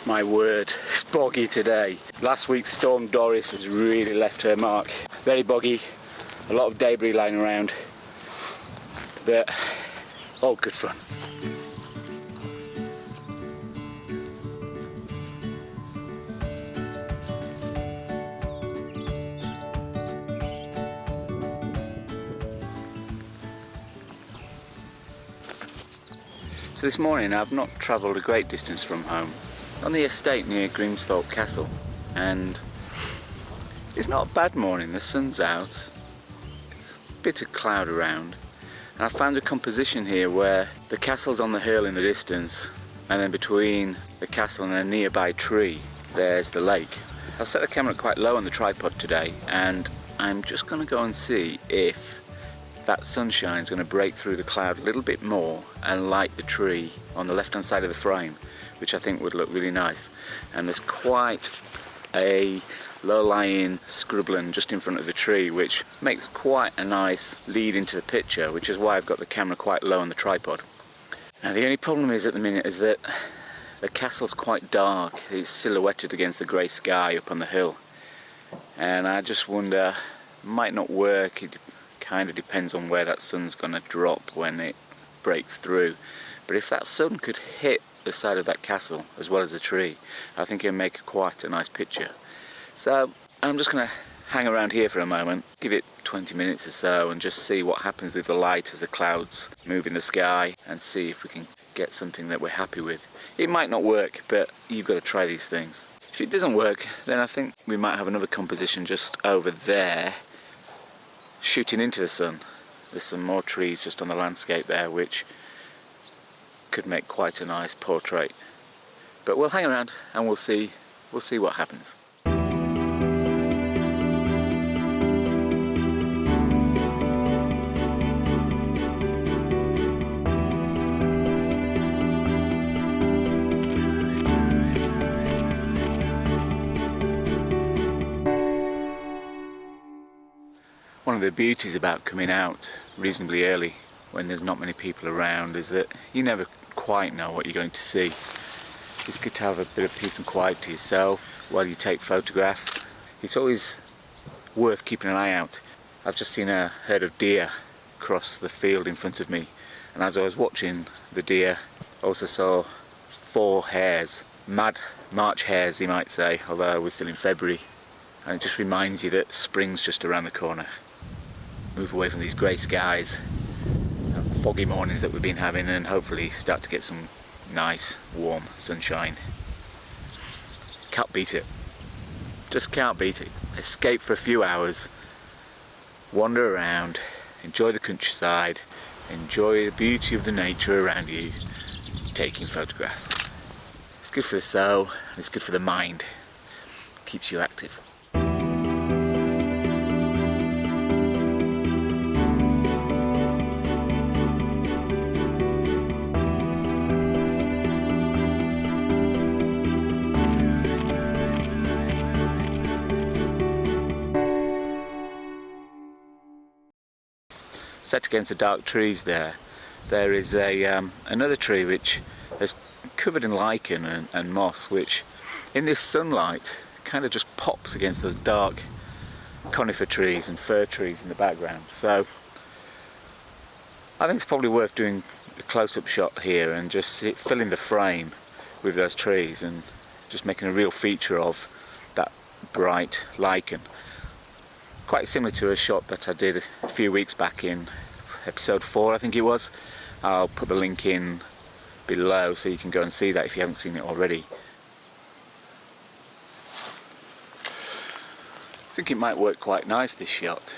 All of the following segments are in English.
My word, it's boggy today. Last week's storm Doris has really left her mark. Very boggy, a lot of debris lying around, but all good fun. So this morning I've not travelled a great distance from home. On the estate near Grimsthorpe Castle, and it's not a bad morning. The sun's out, a bit of cloud around, and I found a composition here where the castle's on the hill in the distance, and then between the castle and a nearby tree there's the lake. I've set the camera quite low on the tripod today, and I'm just going to go and see if that sunshine is going to break through the cloud a little bit more and light the tree on the left hand side of the frame, which I think would look really nice. And there's quite a low-lying scrubland just in front of the tree, which makes quite a nice lead into the picture, which is why I've got the camera quite low on the tripod. Now the only problem is at the minute is that the castle's quite dark. It's silhouetted against the grey sky up on the hill, and I just wonder, it might not work. It kind of depends on where that sun's going to drop when it breaks through. But if that sun could hit the side of that castle as well as the tree, I think it'll make quite a nice picture. So I'm just going to hang around here for a moment, give it 20 minutes or so, and just see what happens with the light as the clouds move in the sky, and see if we can get something that we're happy with. It might not work, but you've got to try these things. If it doesn't work, then I think we might have another composition just over there shooting into the sun. There's some more trees just on the landscape there which could make quite a nice portrait. But we'll hang around and we'll see what happens. One of the beauties about coming out reasonably early when there's not many people around is that you never quite know what you're going to see. It's good to have a bit of peace and quiet to yourself while you take photographs. It's always worth keeping an eye out. I've just seen a herd of deer cross the field in front of me, and as I was watching the deer, I also saw 4 hares, mad March hares you might say, although we're still in February, and it just reminds you that spring's just around the corner. Move away from these grey skies and foggy mornings that we've been having, and hopefully start to get some nice warm sunshine. Can't beat it. Just can't beat it. Escape for a few hours, wander around, enjoy the countryside, enjoy the beauty of the nature around you, taking photographs. It's good for the soul and it's good for the mind. Keeps you active. Set against the dark trees there is another tree which is covered in lichen and moss, which in this sunlight kind of just pops against those dark conifer trees and fir trees in the background. So I think it's probably worth doing a close-up shot here and just filling the frame with those trees and just making a real feature of that bright lichen. Quite similar to a shot that I did a few weeks back in episode 4, I think it was. I'll put the link in below so you can go and see that if you haven't seen it already. I think it might work quite nice, this shot.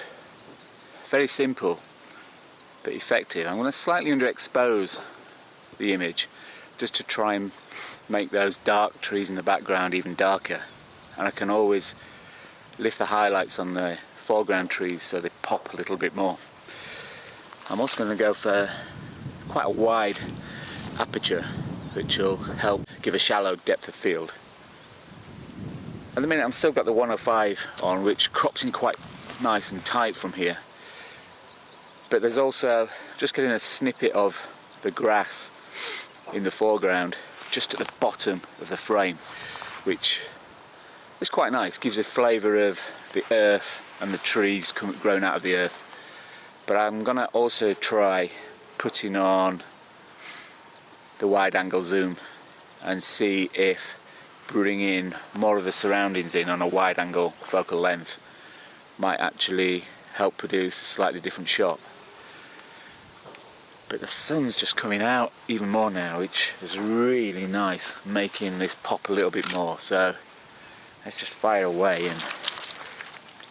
Very simple but effective. I'm going to slightly underexpose the image just to try and make those dark trees in the background even darker, and I can always lift the highlights on the foreground trees so they pop a little bit more. I'm also going to go for quite a wide aperture, which will help give a shallow depth of field. At the minute I've still got the 105 on, which crops in quite nice and tight from here, but there's also just getting a snippet of the grass in the foreground just at the bottom of the frame, which is quite nice, gives a flavour of the earth and the trees grown out of the earth. But I'm going to also try putting on the wide angle zoom and see if bringing more of the surroundings in on a wide angle focal length might actually help produce a slightly different shot. But the sun's just coming out even more now, which is really nice, making this pop a little bit more. So let's just fire away and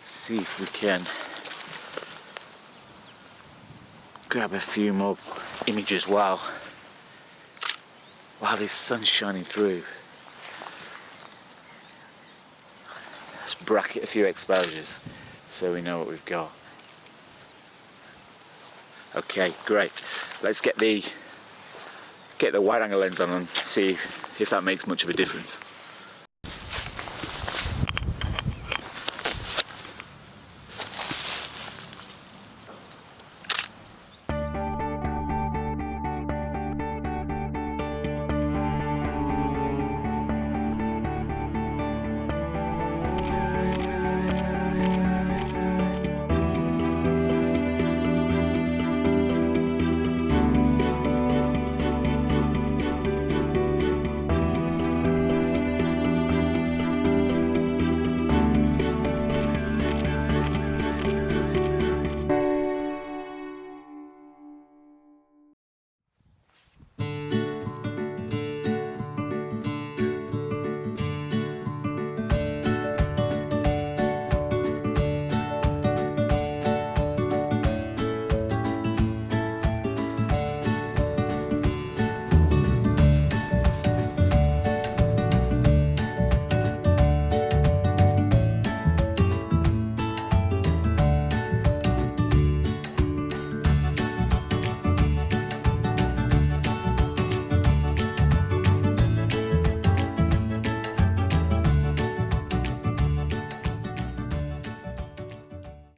see if we can grab a few more images while this sun's shining through. Let's bracket a few exposures so we know what we've got. Okay, great. Let's get the wide angle lens on and see if that makes much of a difference.